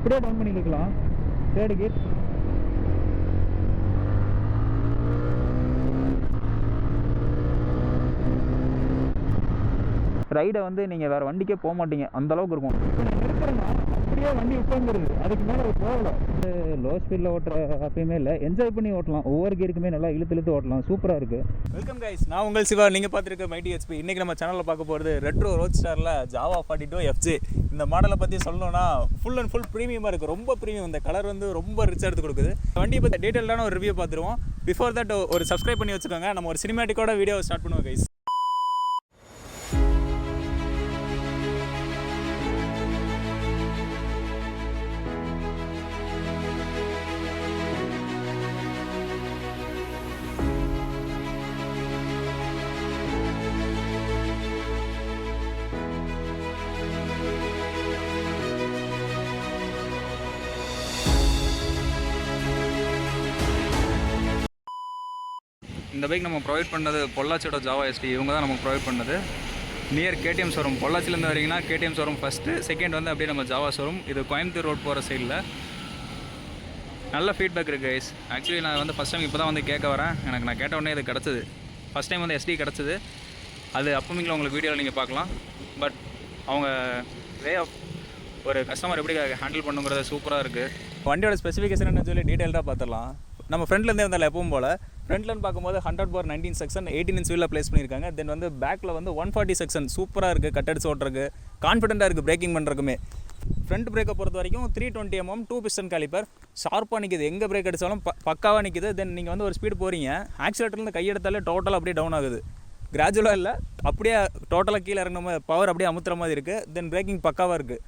அப்படியே டவுன் பண்ணி இழுக்கலாம். Third gear. ரைடை வந்து நீங்கள் வேறு வண்டிக்கே போக மாட்டீங்க, அந்தளவுக்கு இருக்கும். இப்போ நான் நிறுத்துறேன்னா அப்படியே வண்டி உட்காந்துருது, அதுக்கு மேலே போகல. லோ ஸ்பீடில் ஓட்டுற அப்பயுமே இல்லை, என்ஜாய் பண்ணி ஓட்டலாம். ஒவ்வொரு கீருக்குமே நல்லா இழுத்து ஓட்டலாம். சூப்பராக இருக்குது. வெல்கம் கைஸ், நான் உங்கள் சிவா. நீங்கள் பார்த்துருக்க மைடி ஹெச்பி. இன்றைக்கி நம்ம சேனலில் பார்க்க போகிறது ரெட்ரோ ரோட் ஸ்டாரில் ஜாவா 42 FJ. இந்த மாடலை பற்றி சொல்லணும்னா ஃபுல் அண்ட் ஃபுல் ப்ரீமியமாக இருக்குது. ரொம்ப ப்ரீமியம். இந்த கலர் வந்து ரொம்ப ரிச்சாக எடுத்து கொடுக்குது. வண்டியை பற்றி டீட்டெயிலான ஒரு ரிவ்யூ பார்த்துருவோம். பிஃபோர் தட் ஒரு சப்ஸ்கிரைப் பண்ணி வச்சுக்கோங்க. நம்ம ஒரு சினிமேட்டிக்கோட வீடியோ ஸ்டார்ட் பண்ணுவோம் கைஸ். இந்த பைக் நம்ம ப்ரொவைட் பண்ணது பொள்ளாச்சியோட ஜாவா எஸ்டி. இவங்க தான் நமக்கு ப்ரொவைட் பண்ணது. Near KTM showroom. பொள்ளாச்சிலேருந்து வரீங்கன்னா KTM ஷோரூம் ஃபஸ்ட்டு, செகண்ட் வந்து அப்படியே நம்ம ஜாவா ஷோரூம். இது கோயம்புத்தூர் ரோட் போகிற சைடில். நல்ல ஃபீட்பேக் இருக்குது கைஸ். ஆக்சுவலி நான் வந்து ஃபஸ்ட் டைம் இப்போ தான் வந்து கேட்க வரேன். நான் கேட்ட உடனே இது கிடச்சிது. ஃபஸ்ட் டைம் வந்து SD கிடச்சிது. அது அப்போமிங்கில் உங்களுக்கு வீடியோவில் நீங்கள் பார்க்கலாம். பட் அவங்க வே ஆஃப் ஒரு கஸ்டமர் எப்படி ஹேண்டில் பண்ணுங்கிறது சூப்பராக இருக்குது. வண்டியோட ஸ்பெசிஃபிகேஷன் சொல்லி டீட்டெயில்டாக பார்த்துடலாம். நம்ம ஃப்ரண்ட்லேருந்தே வந்தால் எப்பவும் போல் ஃப்ரண்ட்லன்னு பார்க்கும்போது 100/19 செக்ஷன் 18 இன்ச் வீலில் ப்ளேஸ் பண்ணியிருக்காங்க. தென் வந்து பேக்கில் வந்து 140 செக்ஷன் சூப்பராக இருக்குது. கட்டடிச்சு ஓட்டுறதுக்கு கான்ஃபிடென்ட்டாக இருக்குது. பிரேக்கிங் பண்ணுறதுக்குமே ஃப்ரண்ட் பிரேக்கை பொறுத்த வரைக்கும் 320 mm 2 piston காலிப்பர் ஷார்ப்பாக நிற்கிது. எங்கே பிரேக் அடித்தாலும் பக்காவாக நிற்கிது. தென் நீங்கள் வந்து ஒரு ஸ்பீடு போகிறீங்க, ஆக்சிலேட்டர்லேருந்து கையெடுத்தாலே டோட்டலாக அப்படியே டவுன் ஆகுது. கிராஜுவலாக இல்லை, அப்படியே டோட்டலாக கீழே இறங்கின பவர் அப்படியே அமுத்துற மாதிரி இருக்குது. தென் பிரேக்கிங் பக்காவாக இருக்குது.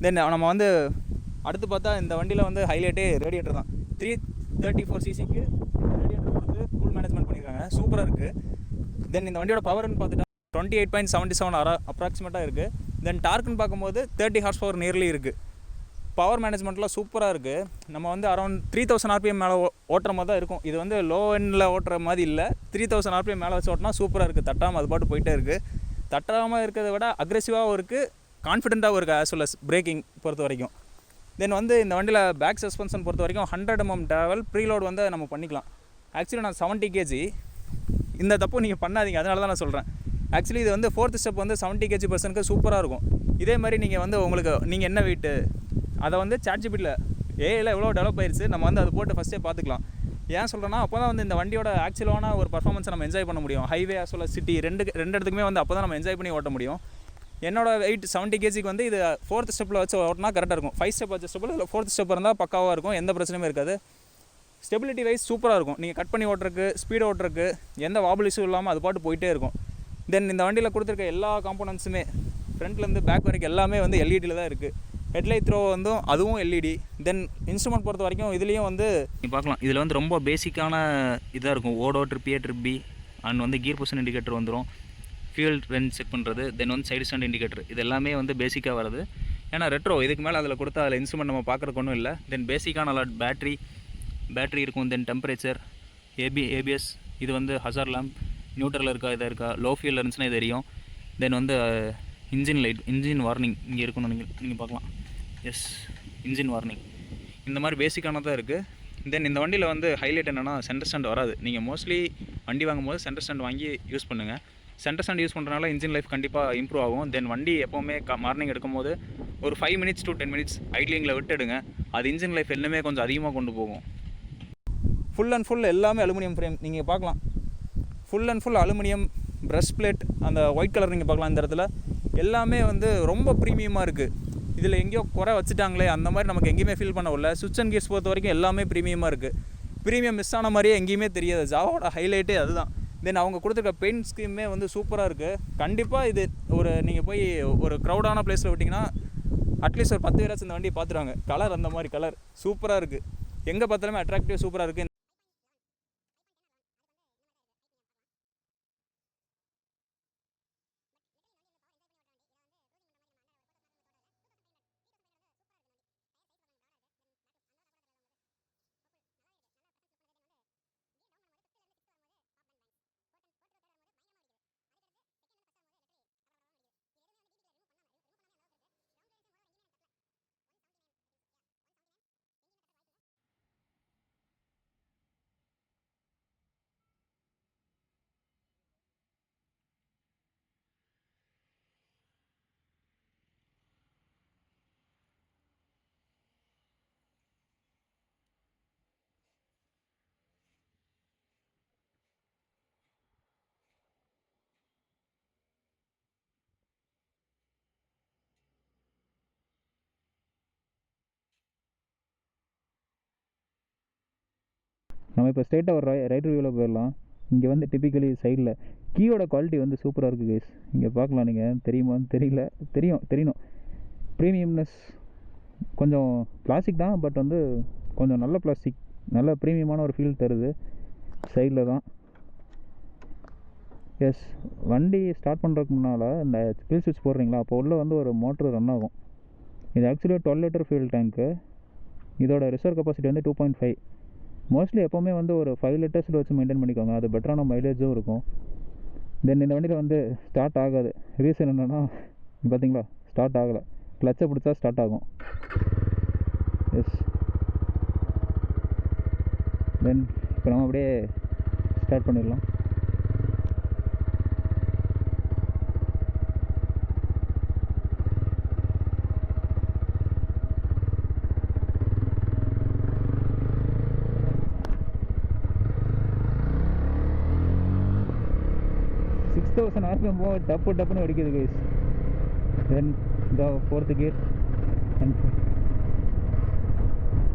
தென் நம்ம வந்து அடுத்து பார்த்தா இந்த வண்டியில் வந்து ஹைலைட்டே ரேடியேட்டர் தான். 334 cc ரேடியேட்டர் கொடுத்து ஃபுல் மேனேஜ்மெண்ட் பண்ணியிருக்காங்க. சூப்பராக இருக்குது. தென் இந்த வண்டியோட பவர்னு பார்த்துட்டா 28.77 அப்ராக்சிமேட்டாக இருக்குது. தென் டார்க்குன்னு பார்க்கும்போது 30 horsepower நியர்லி இருக்குது. பவர் மேனேஜ்மெண்ட்லாம் சூப்பராக இருக்குது. நம்ம வந்து அரௌண்ட் 3000 RPM மேலே ஓட்டுற மாதிரி தான் இருக்கும். இது வந்து லோ எண்டில் ஓட்டுற மாதிரி இல்லை. 3000 RPM மேலே வச்சு ஓட்டினா சூப்பராக இருக்குது. தட்டாமல் அது பாட்டு போயிட்டே இருக்குது. தட்டாமல் இருக்கிறத விட அக்ரெசிவாகவும் இருக்குது, கான்ஃபிடென்ட்டாகவும் இருக்குது. ஆஸ் வெல் அஸ் பிரேக்கிங் பொறுத்த வரைக்கும். தென் வந்து இந்த வண்டியில் பேக் சஸ்பென்ஷன் பொறுத்த வரைக்கும் 100 mm ட்ராவல் ப்ரீலோட் வந்து நம்ம பண்ணிக்கலாம். ஆக்சுவலி நான் 70 kg. இந்த தப்பு நீங்கள் பண்ணாதீங்க, அதனால தான் நான் சொல்கிறேன். ஆக்சுவலி இது வந்து 4th ஸ்டெப் வந்து 70 kg பர்சனுக்கு சூப்பராக இருக்கும். இதே மாதிரி நீங்கள் வந்து உங்களுக்கு நீங்கள் என்ன வெயிட்டு அதை வந்து ChatGPTல ஏஐயில் எவ்வளோ டெவலப் ஆயிடுச்சு, நம்ம வந்து அதை போட்டு ஃபஸ்ட்டே பார்த்துக்கலாம். ஏன் சொல்கிறேன்னா அப்போ தான் வந்து இந்த வண்டியோட ஆக்சுவலான ஒரு பர்ஃபார்மன்ஸை நம்ம என்ஜாய் பண்ண முடியும். ஹைவே ஆஸ் வெல் சிட்டி ரெண்டு இடத்துக்குமே வந்து அப்போ தான் நம்ம என்ஜாய் பண்ணி ஓட்ட முடியும். என்னோட வெயிட் 70 kgக்கு வந்து இது 4th ஸ்டெப்பில் வச்சு ஓட்டினா கரெக்டாக இருக்கும். 5 ஸ்டெப் அட்ஜஸ்டபிள், இல்லை 4th ஸ்டெப் இருந்தால் பக்காவாக இருக்கும். எந்த பிரச்சனையும் இருக்காது. ஸ்டெபிலிட்டி வைஸ் சூப்பராக இருக்கும். நீங்கள் கட் பண்ணி ஓட்டுறக்கு, ஸ்பீடு ஓட்டுறக்கு எந்த வாபிள் இஷ்யூ இல்லாமல் அது பாட்டு போயிட்டே இருக்கும். தென் இந்த வண்டியில் கொடுத்துருக்க எல்லா காம்போனன்ட்ஸுமே ஃப்ரண்ட்லேருந்து பேக் வரைக்கும் எல்லாமே வந்து எல்இடியில் தான் இருக்குது. ஹெட்லைட் த்ரோ வந்து அதுவும் எல்இடி. தென் இன்ஸ்ட்ருமெண்ட் பொறுத்த வரைக்கும் இதுலேயும் வந்து நீங்கள் பார்க்கலாம். இதில் வந்து ரொம்ப பேசிக்கான இதாக இருக்கும். Odo trip A trip B and வந்து கியர் பொசிஷன் இண்டிகேட்டர் வந்துடும். ஃபியூல் ரேஞ்ச் செக் பண்ணுறது, தென் வந்து சைடு ஸ்டாண்ட் இண்டிகேட்டர், இது எல்லாமே வந்து பேசிக்காக வருது. ஏன்னா ரெட்ரோ இதுக்கு மேலே அதில் கொடுத்தா அதில் இன்ஸ்ட்ருமெண்ட் நம்ம பார்க்குறக்கு ஒன்றும் இல்லை. தென் பேசிக்கான அலர்ட் பேட்ரி இருக்கும். தென் டெம்பரேச்சர், ஏபிஎஸ், இது வந்து ஹசார் லேம்ப், நியூட்ரலில் இருக்கா இதாக இருக்கா, லோ ஃபியூலில் இருந்துச்சுன்னா இது தெரியும். தென் வந்து இன்ஜின் லைட், இன்ஜின் வார்னிங் இங்கே இருக்குன்னு நீங்கள் பார்க்கலாம். Yes, engine warning. இந்த மாதிரி பேசிக்கானதாக இருக்குது. தென் இந்த வண்டியில் வந்து ஹைலைட் என்னென்னா சென்டர் ஸ்டாண்ட் வராது. நீங்கள் மோஸ்ட்லி வண்டி வாங்கும்போது சென்டர் ஸ்டாண்ட் வாங்கி யூஸ் பண்ணுங்கள். சென்டர் ஸ்டாண்ட் யூஸ் பண்ணுறதுனால இன்ஜின் லைஃப் கண்டிப்பாக இம்ப்ரூவ் ஆகும். தென் வண்டி எப்போவுமே மார்னிங் எடுக்கும்போது ஒரு 5 minutes to 10 minutes ஐட்லிங்கில் விட்டுடுங்க. அது இன்ஜின் லைஃப் எல்லாமே கொஞ்சம் அதிகமாக கொண்டு போகும். ஃபுல் அண்ட் ஃபுல் எல்லாமே அலுமினியம் ஃப்ரேம் நீங்கள் பார்க்கலாம். Full and full aluminium brush plate, அந்த ஒயிட் கலர் நீங்கள் பார்க்கலாம். இந்த இடத்துல எல்லாமே வந்து ரொம்ப ப்ரீமியமாக இருக்குது. இதில் எங்கேயோ குறை வச்சுட்டாங்களே அந்த மாதிரி நமக்கு எங்கேயுமே ஃபீல் பண்ண வரல. சுவிட்ச் அண்ட் கியர்ஸ் பொறுத்த வரைக்கும் எல்லாமே ப்ரீமியமாக இருக்குது. ப்ரீமியம் மிஸ் ஆன மாதிரியே எங்கேயுமே தெரியாது. ஜாவோட ஹைலைட்டே அதுதான். தென் அவங்க கொடுத்துருக்க பெயிண்ட் ஸ்கீமே வந்து சூப்பராக இருக்குது. கண்டிப்பாக இது ஒரு நீங்கள் போய் ஒரு க்ரௌடான பிளேஸில் விட்டிங்கன்னா அட்லீஸ்ட் ஒரு 10 பேராச்சும் இந்த வண்டியை பார்த்துருவாங்க. கலர் அந்த மாதிரி கலர் சூப்பராக இருக்குது. எங்கே பார்த்தாலுமே அட்ராக்டிவ் சூப்பராக இருக்குது. நம்ம இப்போ ஸ்ட்ரெயிட்டாக ஒரு ரைட் ரிவ்யூவில் போயிடலாம். இங்கே வந்து டிப்பிக்கலி சைடில் கீயோட குவாலிட்டி வந்து சூப்பராக இருக்குது கைஸ். இங்கே பார்க்கலாம் நீங்கள், தெரியுமான்னு தெரியல, தெரியணும். ப்ரீமியம்னஸ் கொஞ்சம் பிளாஸ்டிக் தான், பட் வந்து கொஞ்சம் நல்ல பிளாஸ்டிக், நல்ல ப்ரீமியமான ஒரு ஃபீல் தருது சைடில் தான். எஸ், வண்டி ஸ்டார்ட் பண்ணுறதுக்கு முன்னால் இந்த கில் ஸ்விட்ச் போடுறீங்களா, அப்போ உள்ளே வந்து ஒரு மோட்ரு ரன் ஆகும். இது ஆக்சுவலி 12 லிட்டர் ஃபியூல் டேங்க்கு. இதோட ரிசர்வ் கெப்பாசிட்டி வந்து 2.5. மோஸ்ட்லி எப்போவுமே வந்து ஒரு 5 லிட்டர்ஸில் வச்சு மெயின்டைன் பண்ணிக்கோங்க, அது பெட்டரான மைலேஜும் இருக்கும். தென் இந்த வண்டியில் வந்து ஸ்டார்ட் ஆகாது. ரீசன் என்னென்னா பார்த்தீங்களா, ஸ்டார்ட் ஆகலை. கிளச்சை பிடிச்சா ஸ்டார்ட் ஆகும். எஸ், தென் இப்போ நம்ம அப்படியே ஸ்டார்ட் பண்ணிடலாம். RPM போக டப்புன்னு வெடிக்குது கைஸ். தென் இந்த 4th கியர்.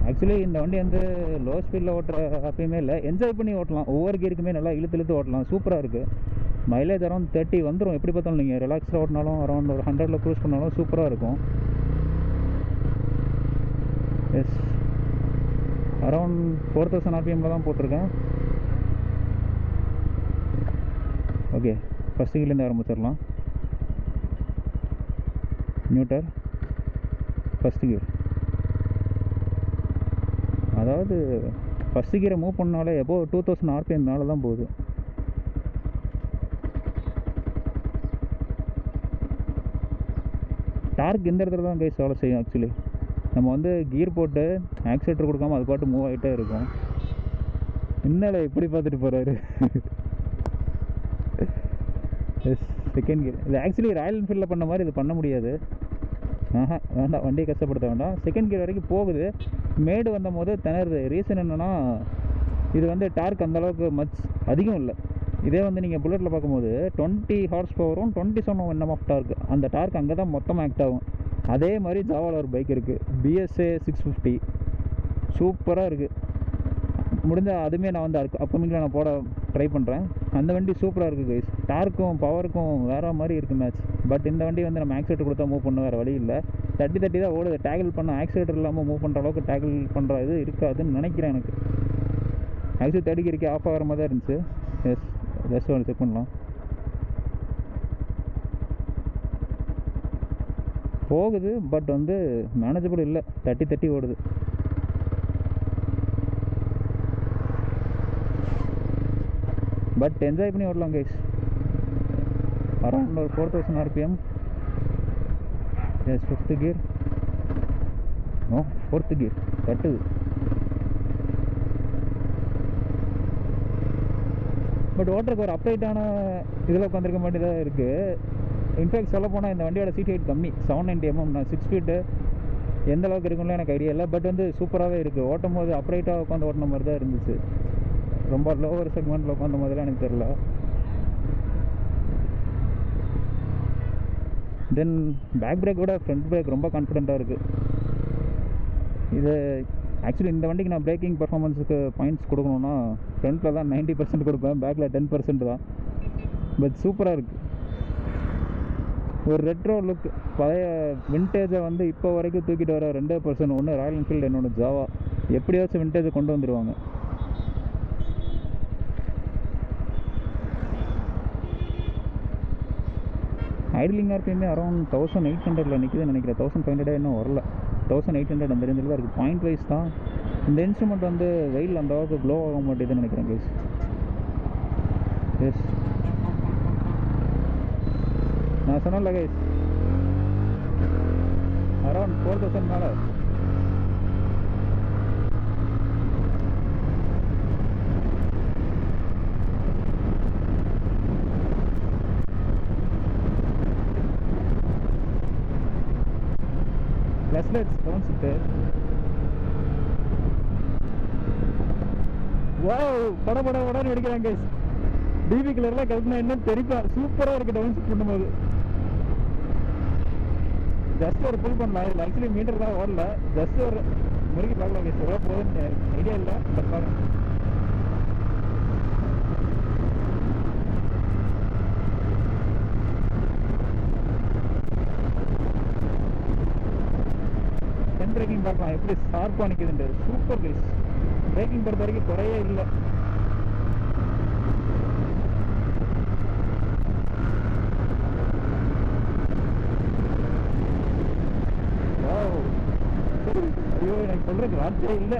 ஆக்சுவலி இந்த வண்டி வந்து லோ ஸ்பீடில் ஓட்டுற அப்பயுமே இல்லை, என்ஜாய் பண்ணி ஓட்டலாம். ஒவ்வொரு கியருக்குமே நல்லா இழுத்து ஓட்டலாம், சூப்பராக இருக்குது. மைலேஜ் அரௌண்ட் 30 வந்துடும். எப்படி பார்த்தாலும் நீங்கள் ரிலாக்ஸாக ஓட்டினாலும் அரௌண்ட் ஒரு 100ல் க்ரூஸ் பண்ணாலும் சூப்பராக இருக்கும். எஸ், அரௌண்ட் 4000 RPMல தான் போட்டிருக்கேன். ஓகே, ஃபஸ்ட்டு கீர்லேருந்து ஆரம்பிச்சிடலாம். நியூட்டர், ஃபஸ்ட்டு கியர். அதாவது ஃபஸ்ட்டு கியரை மூவ் பண்ணாலே எப்போ 2000 RPM மேலே தான் போகுது. டார்க் இந்த இடத்துல தான் கைஸ் வேலை செய்யும். ஆக்சுவலி நம்ம வந்து கியர் போட்டு ஆக்சிலேட்டர் கொடுக்காம அது பாட்டு மூவ் ஆகிட்டே இருக்கும். இன்னும் இப்படி பார்த்துட்டு போகிறாரு. Yes, second gear. இது ஆக்சுவலி ராயல் என்ஃபீல்டில் பண்ண மாதிரி இது பண்ண முடியாது. வேண்டாம், வண்டியை கஷ்டப்படுத்த வேண்டாம். செகண்ட் கியர் வரைக்கும் போகுது. மேடு வந்த போது திணறுது. ரீசன் என்னென்னா, இது வந்து டார்க் அந்தளவுக்கு அதிகம் இல்லை. இதே வந்து நீங்கள் புல்லட்டில் பார்க்கும்போது 20 ஹார்ஸ் பவரும் 27 Nm ஆஃப் டார்க், அந்த டார்க் அங்கே தான் மொத்தமாக ஆக்ட் ஆகும். அதே மாதிரி ஜாவாவில் ஒரு பைக் இருக்குது, BSA 650, சூப்பராக இருக்குது. முடிஞ்சால் அதுவுமே நான் வந்து அப்கமிங்கில் நான் போட ட்ரை பண்ணுறேன். அந்த வண்டி சூப்பராக இருக்குது கைஸ். டார்க்கும் பவருக்கும் வேறு மாதிரி இருக்குது மேட்ச். பட் இந்த வண்டி வந்து நம்ம ஆக்சிலேட்டர் கொடுத்தா மூவ் பண்ண வேறு வழி இல்லை. தட்டி தான் ஓடுது. டேக்கிள் பண்ண ஆக்சிலேட்டர் இல்லாமல் மூவ் பண்ணுற அளவுக்கு டேக்கிள் பண்ணுற இது இருக்காதுன்னு நினைக்கிறேன் எனக்கு. ஆக்சுவலி 30 கியருக்கு ஆஃப் ஆகிற மாதிரி தான் இருந்துச்சு. எஸ், ஜஸ்ட் ஒன்று செக் பண்ணலாம். போகுது, பட் வந்து மேனேஜபிள் இல்லை. தட்டி ஓடுது. பட் என்ஜாய் பண்ணி ஓடலாம் கைஸ். அரௌண்ட் ஒரு 4000 RPM. Yes, 5th gear. 4th gear தட்டுது. பட் ஓட்டுறதுக்கு ஒரு அப்ரைட்டான இதில் உட்காந்துருக்க மாதிரி தான் இருக்குது. இன்ஃபேக்ட் சொல்ல போனால் இந்த வண்டியோட சீட் ஹைட் கம்மி, 790 mm. நான் 6 ஃபீட்டு எந்த அளவுக்கு இருக்குன்னு எனக்கு ஐடியா இல்லை. பட் வந்து சூப்பராகவே இருக்குது. ஓட்டும் போது அப்ரைட்டாக உட்காந்து ஓட்டின மாதிரி தான் இருந்துச்சு. ரொம்ப லோவர் செக்மெண்ட்டில் உட்காந்த மாதிரிலாம் எனக்கு தெரில. தென் பேக் பிரேக்கோட ஃப்ரண்ட் பிரேக் ரொம்ப கான்ஃபிடென்ட்டாக இருக்குது. இது ஆக்சுவலி இந்த வண்டிக்கு நான் பிரேக்கிங் பர்ஃபார்மன்ஸுக்கு பாயிண்ட்ஸ் கொடுக்கணுன்னா ஃப்ரண்ட்டில் தான் 90% கொடுப்பேன், பேக்கில் 10% தான். பட் சூப்பராக இருக்குது. ஒரு ரெட்ரோ லுக், பழைய விண்டேஜை வந்து இப்போ வரைக்கும் தூக்கிட்டு வர 2 பர்சன், ஒன்று ராயல் என்ஃபீல்டு, இன்னொன்று ஜாவா. எப்படியாச்சும் விண்டேஜை கொண்டு வந்துடுவாங்க. ஐட்லிங் RPM அரௌண்ட் 1800 நிற்கிதுன்னு நினைக்கிறேன். 1500 இன்னும் வரல. 1800 அந்த ரேஞ்சில் தான் இருக்குது. பாயிண்ட் வைஸ் தான். இந்த இன்ஸ்ட்ருமெண்ட் வந்து வெயில் அந்த அளவுக்கு க்ளோ ஆக மாட்டேதுன்னு நினைக்கிறேன் கைஸ். எஸ், நான் சொன்னல கைஸ், அரௌண்ட் 4000 மேலே. Let's down shift. வாவ், படன்னு அடிக்கிறாங்க கைஸ். டிவி கலர்லாம் கலப்பினா என்னன்னு தெரிப்பா. சூப்பராக இருக்குது டவுன் ஷிஃப்ட் பண்ணும்போது. ஜஸ்ட் ஒரு புல் பண்ணலாம். இதில் ஆக்சுவலி மீட்டர் தான் ஓடல. ஜஸ்ட் ஒரு முறுக்கி பார்க்கலாம் கைஸ். எவ்வளோ போகுதுன்னு ஐடியா இல்லை, பட் பாருங்க. ஃப்ரண்ட் பிரேக்கிங் பார்க்கலாம் எப்படி ஷார்ப்பாக நிற்குதுண்டு. Super guys. பிரேக்கிங் பொறுத்த வரைக்கும் குறையே இல்லை. ஐயோ எனக்கு சொல்கிறதுக்கு வார்த்தையே இல்லை.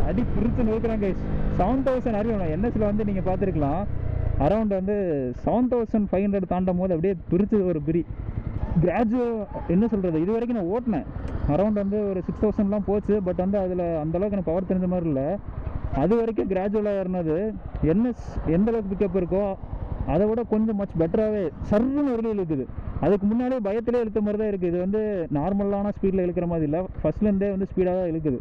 அடி பிரித்து நோக்குறாங்க கைஸ். 7000 அறிவியணும் என்எஸ்ல வந்து நீங்கள் பார்த்துருக்கலாம். அரௌண்ட் வந்து 7500 தாண்டும் போது அப்படியே பிரித்து ஒரு பிரி. கிராஜுவல் என்ன சொல்கிறது, இது வரைக்கும் நான் ஓட்டினேன் அரௌண்ட் வந்து ஒரு 6000லாம் போச்சு. பட் வந்து அதில் அந்தளவுக்கு எனக்கு பவர் தெரிஞ்ச மாதிரி இல்லை. அது வரைக்கும் கிராஜுவலாக ஏறினது. என்எஸ் எந்த அளவுக்கு பிக்கப் இருக்கோ அதை விட கொஞ்சம் மச் பெட்டராகவே சர்ன்னு ஒரு இருக்குது. அதுக்கு முன்னாடியே பயத்திலே இழுத்த மாதிரி தான் இருக்குது. இது வந்து நார்மலான ஸ்பீடில் இழுக்கிற மாதிரி இல்லை. ஃபஸ்ட்லேருந்தே வந்து ஸ்பீடாக தான் இழுக்குது.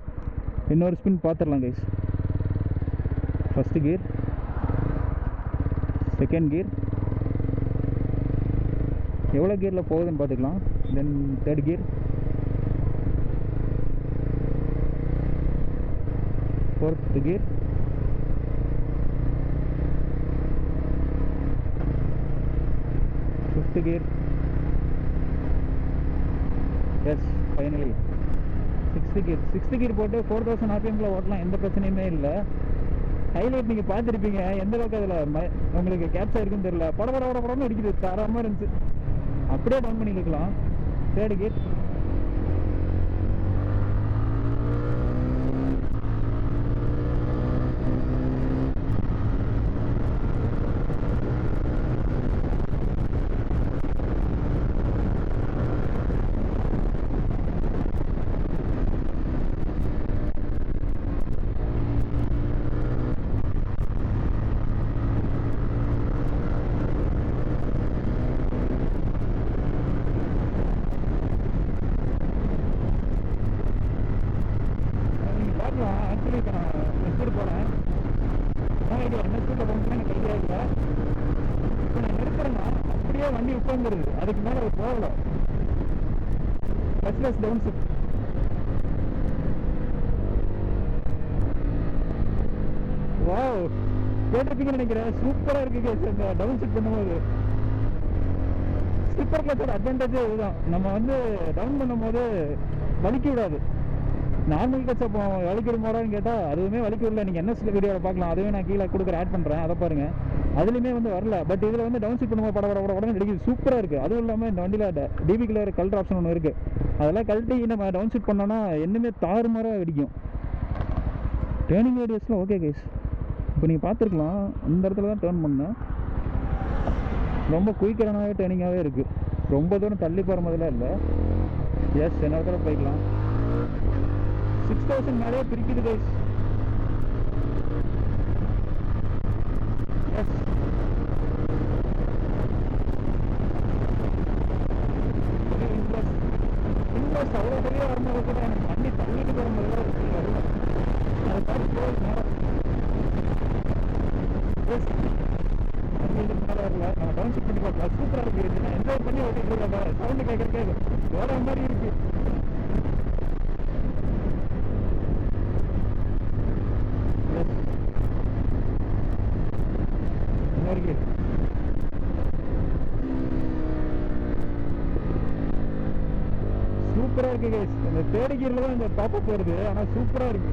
இன்னொரு ஸ்பின் பார்த்துடலாம் guys. First gear, second gear, எவ்வளோ கியரில் போகுதுன்னு பார்த்துக்கலாம். Then third gear, fourth gear, fifth gear, S finally sixth gear போட்டு 4000 ஆர்பிஎம்ல ஓட்டலாம், எந்த பிரச்சனையுமே இல்லை. ஹைலைட் நீங்கள் பார்த்துருப்பீங்க எந்த அளவுக்கு அதில் உங்களுக்கு கேப்சர் இருக்குன்னு தெரியல. படப்படன்னு அடிக்குது, தரமாக இருந்துச்சு. அப்படியே டவுன் பண்ணி இருக்கலாம். தேர்ட் கியர், ஆக்சுவலி இப்போ நான் எடுத்துகிட்டு போகிறேன். ஆனால் இது என்ன ஸ்பீடில் போகணும்னு எனக்கு ஐடியா இல்லை. இப்போ நான் நிறுத்துறேன்னா அப்படியே வண்டி உட்காந்துருது. அதுக்கு மேலே அது போகலை. First down shift. வாவ், கேட்டிருப்பீங்கன்னு நினைக்கிறேன். சூப்பராக இருக்குது இந்த டவுன் ஷிஃப்ட் பண்ணும்போது. ஸ்லிப்பர் கிளச்சோட அட்வான்டேஜே இதுதான். நம்ம வந்து டவுன் பண்ணும்போது வலிக்க விடாது. நார்மல் கிளச் அப்போ வலிக்கிற மோடான்னு கேட்டால் அதுவுமே வலிக்க விடல. நீங்கள் என்ன வீடியோவில் பார்க்கலாம், அதுவே நான் கீழே கொடுக்குற ஆட் பண்ணுறேன், அதை பாருங்கள். அதுலேயுமே வந்து வரல. பட் இதில் வந்து டவுன் ஷிஃப்ட் பண்ணும்போது பட உடனே கிடைக்குது. சூப்பராக இருக்குது. அதுவும் இல்லாமல் இந்த வண்டியில் டிபி கலர் கலர் ஆப்ஷன் ஒன்று இருக்குது. அதெல்லாம் கழட்டி நம்ம டவுன் ஷிஃப்ட் பண்ணோன்னா இன்னுமே தாறுமாறாக வெடிக்கும். டேர்னிங் ரேடியஸில் ஓகே கைஸ். இப்போ நீங்கள் பார்த்துருக்கலாம், இந்த இடத்துல தான் டேர்ன் பண்ணேன். ரொம்ப குயிக்கரானாவே டேர்னிங்காகவே இருக்குது. ரொம்ப தூரம் தள்ளி போகிற மாதிரிலாம் இல்லை. எஸ், என்ன இடத்துல போய்க்கலாம். 6000 மேலே பிரிக்குது கைஸ். எஸ், இன்ட்ரெஸ்ட் அவ்வளோ பெரிய வரும்போது கூட எனக்கு வண்டி தள்ளிட்டு போகும்போது ஒரு ஃபீல் வருது. அதை பார்த்து போகுது. எஸ், வண்டி மேலே வரல. நம்ம டவுன் ஷிஃப்ட் பண்ணி பார்க்கலாம். சூப்பராக இருக்குது. நான் என்ஜாய் பண்ணி ஓட்டிட்டு இருக்கேன். சவுண்டு கேட்குறக்கே வேற மாதிரி இருக்குது. சூப்பராக இருக்கு கைஸ். இந்த தேர்ட் கியர்ல தான் இந்த பாப்பப் வருது. ஆனால் சூப்பராக இருக்கு.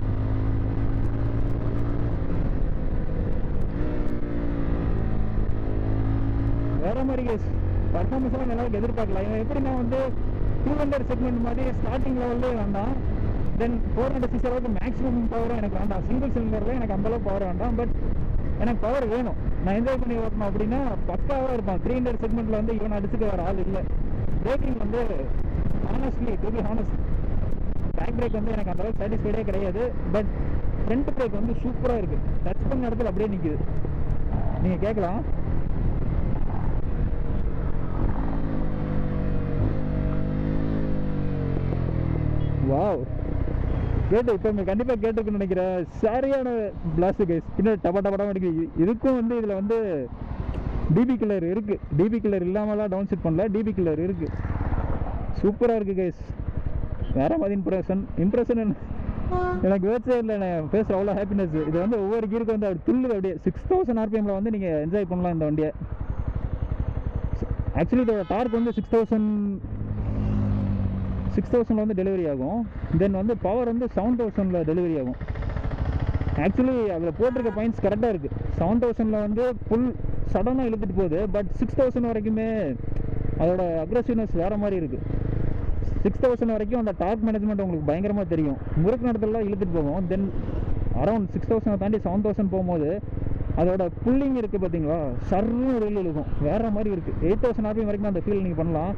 வேற மாதிரி கைஸ். பர்ஃபார்மன்ஸ் எல்லாம் நல்லா எதிர்பார்க்கலாம். இவன் எப்படின்னா வந்து 200 செக்மெண்ட் மாதிரி ஸ்டார்டிங் லெவல்லே வேண்டாம். தென் 400cc அளவுக்கு மேக்ஸிமம் பவரும் எனக்கு வேண்டாம். சிங்கிள் சிலிண்டரில் எனக்கு அந்தளவுக்கு பவர் வேண்டாம். பட் எனக்கு பவர் வேணும். நான் என்ஜாய் பண்ணி ஓட்டணும் அப்படின்னா பக்காவாக இருப்பான். 300 செக்மெண்ட்டில் வந்து இவன் அடிச்சுட்டு வர ஆள் இல்லை. பிரேக்கிங் வந்து honestly to be honest, back brake வந்து எனக்கு அந்தளவுக்கு சாட்டிஸ்ஃபைடே கிடையாது. பட் ஃப்ரண்ட் பிரேக் வந்து சூப்பராக இருக்குது. டச் பண்ண இடத்துல அப்படியே நிற்குது. நீங்கள் கேட்கலாம், வாவ் கேட்டு இப்போ கண்டிப்பாக கேட்டுருக்குன்னு நினைக்கிறேன். சரியான பிளாஸ்ட் கைஸ். பின்னாடி டபா இருக்குது. இதுக்கும் வந்து இதில் வந்து டிபி கில்லர் இருக்குது. டிபி கில்லர் இல்லாமலாம் டவுன் ஷிஃப்ட் பண்ணல, டிபி கில்லர் இருக்குது. சூப்பராக இருக்குது கைஸ். வேறு மாதிரி இம்ப்ரெஷன் எனக்கு வேர்ட்ஸே இல்லை. நான் பேசுகிற அவ்வளோ ஹாப்பினஸ். இது வந்து ஒவ்வொரு கீருக்கு வந்து அப்படி துள்ளுது. அப்படியே 6000 ஆர்பிஎம்மில் வந்து நீங்கள் என்ஜாய் பண்ணலாம் இந்த வண்டியை. ஆக்சுவலி இதோட டார்க் வந்து 6000 வந்து டெலிவரி ஆகும். தென் வந்து பவர் வந்து 7000 டெலிவரி ஆகும். ஆக்சுவலி அதில் போட்டிருக்க பாயிண்ட்ஸ் கரெக்டாக இருக்குது. 7000 வந்து ஃபுல் சடனாக இழுத்துட்டு போகுது. பட் 6000 வரைக்குமே அதோட அக்ரெசிவ்னஸ் வேறு மாதிரி இருக்குது. 6000 வரைக்கும் அந்த டார்க் மேனேஜ்மெண்ட் உங்களுக்கு பயங்கரமாக தெரியும். முறுக்கு நடத்தலாம் இழுத்துட்டு போகும். தென் அரௌண்ட் 6000 தாண்டி 7000 போகும்போது அதோட புல்லிங் இருக்குது பார்த்தீங்களா, சர்ன்னு வெளியில் இருக்கும், வேறு மாதிரி இருக்குது. 8000 RPM வரைக்கும் அந்த ஃபீல் நீங்கள் பண்ணலாம்.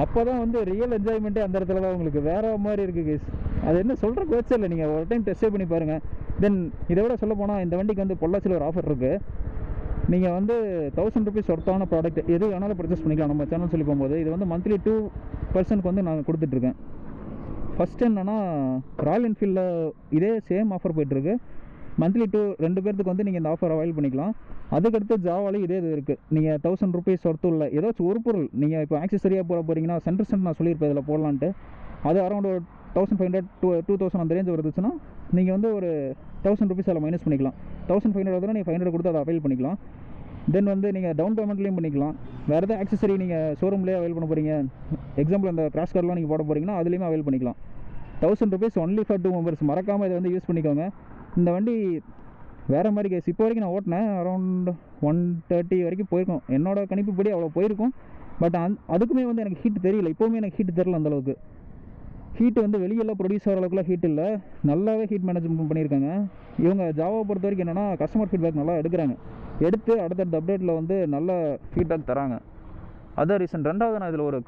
அப்போ தான் வந்து ரியல் என்ஜாய்மெண்ட்டே அந்த இடத்துல தான் உங்களுக்கு வேறு மாதிரி இருக்குது கேஸ். அது என்ன சொல்கிற கோச்சே இல்லை, நீங்கள் ஒரு டைம் டெஸ்ட்டே பண்ணி பாருங்கள். தென் இதை விட சொல்ல போனால் இந்த வண்டிக்கு வந்து பொள்ளாச்சியில் ஒரு ஆஃபர் இருக்குது. நீங்கள் வந்து 1000 rupees ஒர்த்தான ப்ராடக்ட் எது வேணாலும் பர்ச்சேஸ் பண்ணிக்கலாம் நம்ம சேனல் சொல்லி போகும்போது. இது வந்து மந்த்லி 2 பர்சனுக்கு வந்து நான் கொடுத்துட்ருக்கேன். ஃபஸ்ட்டு என்னென்னா ராயல் என்ஃபீல்டில் இதே சேம் ஆஃபர் போய்ட்டுருக்கு. மந்த்லி 2 பேர்த்துக்கு வந்து நீங்கள் இந்த ஆஃபர் அவைல் பண்ணிக்கலாம். அதுக்கடுத்து ஜாவாலையும் இதே இது இருக்குது. நீங்கள் 1000 rupees ஒர்த்து உள்ள ஏதாச்சும் ஒரு பொருள் நீங்கள் இப்போ ஆக்சஸரியாக போகிறீங்கன்னா சென்ட் நான் சொல்லியிருப்பேன் இதில் போடலான்ட்டு. அது அரௌண்ட் ஒரு 1500 to 2000 அந்த ரேஞ்ச் வருதுச்சுன்னா நீங்கள் வந்து ஒரு 1000 rupees அதில் மைனஸ் பண்ணிக்கலாம். 1500 வருதுன்னா நீங்கள் 500 கொடுத்து அதை அவைல் பண்ணிக்கலாம். தென் வந்து நீங்கள் டவுன் பேமெண்ட்லேயும் பண்ணிக்கலாம். வேறு எதாவது ஆக்சஸரி நீங்கள் ஷோரூம்லேயே அவைல் பண்ண போகிறீங்க, எக்ஸாம்பிள் அந்த கிராஷ் கார்டெலாம் நீங்கள் போட போகிறீங்கன்னா அதுலேயுமே அவைல் பண்ணிக்கலாம். 1000 rupees ஒன்லி ஃபார் 2 members. மறக்காமல் இதை வந்து யூஸ் பண்ணிக்கோங்க. இந்த வண்டி வேறு மாதிரி கேஸ். இப்போ வரைக்கும் நான் ஓட்டினேன் அரௌண்ட் 130 வரைக்கும் போயிருக்கோம். என்னோடய கணிப்புப்படி அவ்வளோ போயிருக்கும். பட் அதுக்குமே வந்து எனக்கு ஹீட் தெரியல. இப்போவுமே எனக்கு ஹீட் தெரியல அந்தளவுக்கு. ஹீட் வந்து வெளியெல்லாம் ப்ரொடியூஸ் ஆகிற அளவுக்குலாம் ஹீட் இல்லை. நல்லாவே ஹீட் மேனேஜ்மெண்ட் பண்ணியிருக்காங்க இவங்க. ஜாவாவை பொறுத்த வரைக்கும் என்னென்னா கஸ்டமர் ஃபீட்பேக் நல்லா எடுக்கிறாங்க. எடுத்து அடுத்தடுத்த அப்டேட்டில் வந்து நல்ல ஃபீட்பேக் தராங்க. அதான் ரீசன். ரெண்டாவது நான் இதில் ஒரு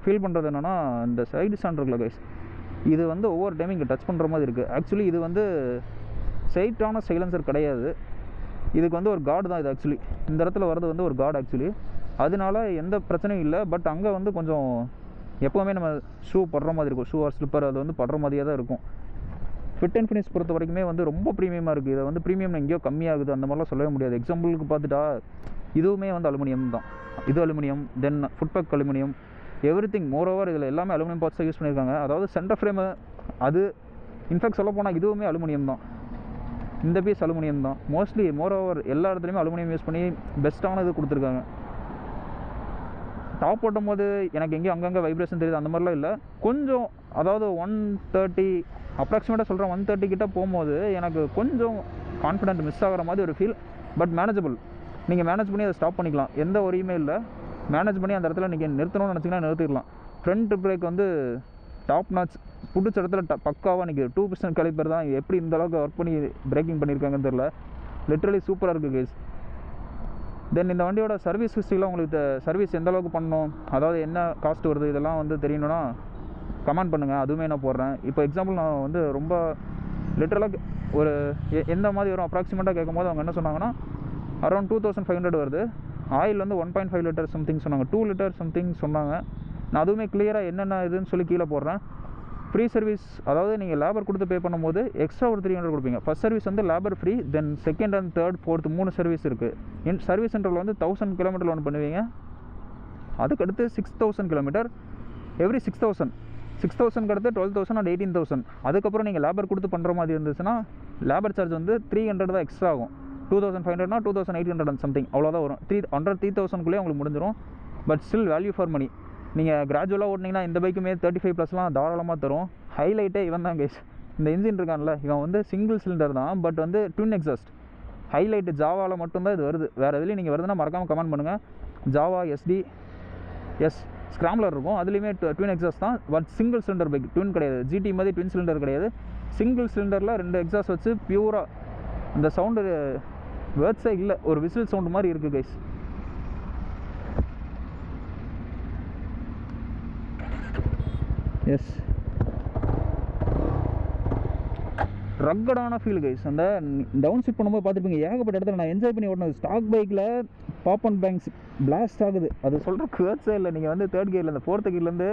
ஃபீல் பண்ணுறது என்னென்னா இந்த சைடு ஸ்டாண்ட் இருக்குல்ல கைஸ், இது வந்து ஒவ்வொரு டைமும் இங்கே டச் பண்ணுற மாதிரி இருக்குது. ஆக்சுவலி இது வந்து சைட்டான சைலன்சர் கிடையாது. இதுக்கு வந்து ஒரு கார்டு தான் இது. ஆக்சுவலி இந்த இடத்துல வர்றது வந்து ஒரு கார்டு ஆக்சுவலி. அதனால எந்த பிரச்சனையும் இல்லை. பட் அங்கே வந்து கொஞ்சம் எப்போவுமே நம்ம ஷூ படுற மாதிரி இருக்கும். ஷூ ஆர் ஸ்லிப்பர் அது வந்து படுற மாதிரியே தான் இருக்கும். ஃபிட் அண்ட் ஃபினிஷ் பொறுத்த வரைக்குமே வந்து ரொம்ப ப்ரீமியமாக இருக்குது. இதை வந்து ப்ரீமியம் எங்கேயோ கம்மியாகுது அந்த மாதிரிலாம் சொல்லவே முடியாது. எக்ஸாம்பிளுக்கு பார்த்துட்டா இதுவுமே வந்து அலுமினியம் தான். இது அலுமினியம், தென் ஃபுட்பேக் அலுமினியம், எவ்ரிதிங் மோரோவர் இதில் எல்லாமே அலுமினியம் பார்ட்ஸ் யூஸ் பண்ணியிருக்காங்க. அதாவது சென்டர் ஃப்ரேமு அது இன்ஃபேக்ட் சொல்ல போனால் இதுவுமே அலுமினியம் தான். இந்த பீஸ் அலுமினியம் தான். மோஸ்ட்லி மோரோவர் எல்லா இடத்துலையுமே அலுமினியம் யூஸ் பண்ணி பெஸ்ட்டான இது கொடுத்துருக்காங்க. டாப் ஓட்டும் போது எனக்கு எங்கேயும் அங்கங்கே வைப்ரேஷன் தெரியுது அந்த மாதிரிலாம் இல்லை. கொஞ்சம் அதாவது 130 அப்ராக்சிமேட்டாக சொல்கிறேன், 130 கிட்ட போகும்போது எனக்கு கொஞ்சம் கான்ஃபிடென்ட் மிஸ் ஆகிற மாதிரி ஒரு ஃபீல். But manageable. நீங்கள் மேனேஜ் பண்ணி அதை ஸ்டாப் பண்ணிக்கலாம், எந்த ஒரியுமே இல்லை. மேனேஜ் பண்ணி அந்த இடத்துல நீங்கள் நிறுத்தணும்னு நினச்சிங்கன்னா நிறுத்திக்கலாம். ஃப்ரண்ட் பிரேக் வந்து டாப் நாச் பிடிச்ச இடத்துல பக்காவாக நிற்கிது. 2% கலிப்பர் தான். எப்படி இந்த அளவுக்கு ஒர்க் பண்ணி பிரேக்கிங் பண்ணியிருக்காங்கன்னு தெரில. லிட்ரலி சூப்பராக இருக்குது கேஸ். தென் இந்த வண்டியோட சர்வீஸ் ஹிஸ்ட்ரிலாம் உங்களுக்கு சர்வீஸ் எந்த அளவுக்கு பண்ணணும், அதாவது என்ன காஸ்ட் வருது, இதெல்லாம் வந்து தெரியணும்னா கமெண்ட் பண்ணுங்கள். அதுவுமே நான் போடுறேன். இப்போ எக்ஸாம்பிள் நான் வந்து ரொம்ப லிட்ரலாக ஒரு எந்த மாதிரி வரும் அப்ராக்சிமேட்டாக கேட்கும் போது அவங்க என்ன சொன்னாங்கன்னா அரௌண்ட் 2500 வருது. ஆயில் வந்து 1.5 லிட்டர் சம்திங் சொன்னாங்க, 2 லிட்டர் சம்திங் சொன்னாங்க. நான் அதுவுமே கிளியராக என்னென்ன இதுன்னு சொல்லி கீழே போடுறேன். ஃப்ரீ சர்வீஸ், அதாவது நீங்கள் லேபர் கொடுத்து பே பண்ணும்போது எக்ஸ்ட்ரா ஒரு 300 கொடுப்பீங்க. ஃபஸ்ட் சர்வீஸ் வந்து labour free. Then second and third fourth 3 service இருக்குது. சர்வீஸ் சென்டரில் வந்து 1000 கிலோமீட்டர் ஒன்று பண்ணுவீங்க. அதுக்கடுத்து 6000 கிலோமீட்டர் எவ்ரி 6000 அடுத்து 12000 அண்ட் 18000. அதுக்கப்புறம் நீங்கள் லேபர் கொடுத்து பண்ணுற மாதிரி இருந்துச்சுன்னா லேபர் சார்ஜ் வந்து 300 தான் எக்ஸ்ட்ரா ஆகும். 2500னா 2800 அண்ட் சம்திங் அவ்வளோதான் வரும். 3000 உங்களுக்கு முடிஞ்சிடும். But still value for money. நீங்கள் கிராஜுவலாக ஓட்டினீங்கன்னா இந்த பைக்குமே 35+லாம் தாராளமாக தரும். ஹைலைட்டே இவன் தான் கைஸ். இந்த இன்ஜின் இருக்கான்ல, இவன் வந்து சிங்கிள் சிலிண்டர் தான், பட் வந்து ட்வின் எக்ஸாஸ்ட். ஹைலைட்டு ஜாவாவில் மட்டும்தான் இது வருது. வேறு எதுலேயும் நீங்கள் வருதுன்னா மறக்காமல் கமெண்ட் பண்ணுங்கள். ஜாவா ஸ்க்ராம்லர் இருக்கும், அதுலேயுமே ட்வின் எக்ஸாஸ்ட் தான். But single cylinder bike, twin கிடையாது. ஜிடி மாதிரி ட்வின் சிலிண்டர் கிடையாது. சிங்கிள் சிலிண்டரில் 2 எக்ஸாஸ்ட் வச்சு பியூராக அந்த சவுண்டு வேர்ட்ஸே இல்லை, ஒரு விசில் சவுண்டு மாதிரி இருக்குது கைஸ். எஸ், ரக்கடான ஃபீல் கைஸ். அந்த டவுன் ஷிஃப்ட் பண்ணும்போது பார்த்துருப்பீங்க, ஏகப்பட்ட இடத்துல நான் என்ஜாய் பண்ணி ஓட்டினது. ஸ்டாக் பைக்கில் பாப் அண்ட் பேங்க்ஸ் பிளாஸ்ட் ஆகுது, அது சொல்கிற வேர்ட்ஸே இல்லை. நீங்கள் வந்து 3rd கியரில் இந்த 4th கியர்லேருந்து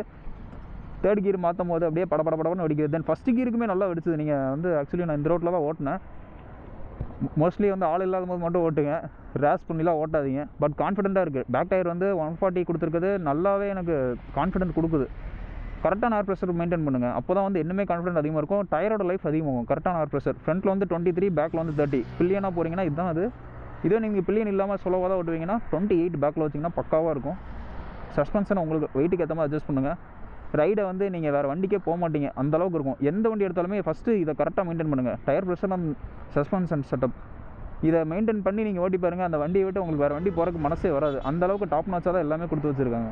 3rd கியர் மாற்றும் போது அப்படியே படப்படன்னு வெடிக்குது. தென் ஃபஸ்ட்டு கியருக்குமே நல்லா வெடிச்சது. நீங்கள் வந்து ஆக்சுவலி நான் இந்த ரோட்டில் தான் ஓட்டினேன். மோஸ்ட்லி வந்து ஆள் இல்லாத போது மட்டும் ஓட்டுங்க, ரேஸ் பண்ணிலாம் ஓட்டாதீங்க. பட் கான்ஃபிடென்ட்டாக இருக்குது. பேக் டயர் வந்து 140 கொடுத்துருக்குது, நல்லாவே எனக்கு கான்ஃபிடென்ட் கொடுக்குது. கரெக்டான ஏர் ப்ரெஷர் மெயின்டைன் பண்ணுங்கள், அப்போ தான் வந்து இன்னுமே கான்ஃபிடென்ட் அதிகமாக இருக்கும். டயரோட லைஃப் அதிகமாகும். கரெக்டான ஏர் ப்ரெஷர். ஃப்ரண்ட்டில் வந்து 23, பேக்கில் வந்து 30. பில்லியனாக போகிறீங்கன்னா இதுதான் அது. இதே நீங்கள் பில்லியன் இல்லாமல் சொலவாக தான் ஓட்டுவீங்கன்னா 28 பேக்கில் வச்சிங்கன்னா பக்காவாக இருக்கும். சஸ்பென்ஷன் உங்களுக்கு வெயிட்டுக்கு ஏற்ற மாதிரி அட்ஜஸ்ட் பண்ணுங்கள். ரைடை வந்து நீங்கள் வேறு வண்டிக்கே போக மாட்டீங்க, அந்தளவுக்கு இருக்கும். எந்த வண்டி எடுத்தாலுமே ஃபஸ்ட்டு இதை கரெக்டாக மெயின்டைன் பண்ணுங்கள். Tyre pressure and suspension setup இதை மெயின்டைன் பண்ணி நீங்கள் ஓட்டி பாருங்கள். அந்த வண்டியை விட்டு உங்களுக்கு வேறு வண்டி போகிறதுக்கு மனசே வராது. அந்தளவுக்கு டாப் நாச்சாக தான் எல்லாமே கொடுத்து வச்சுருக்காங்க.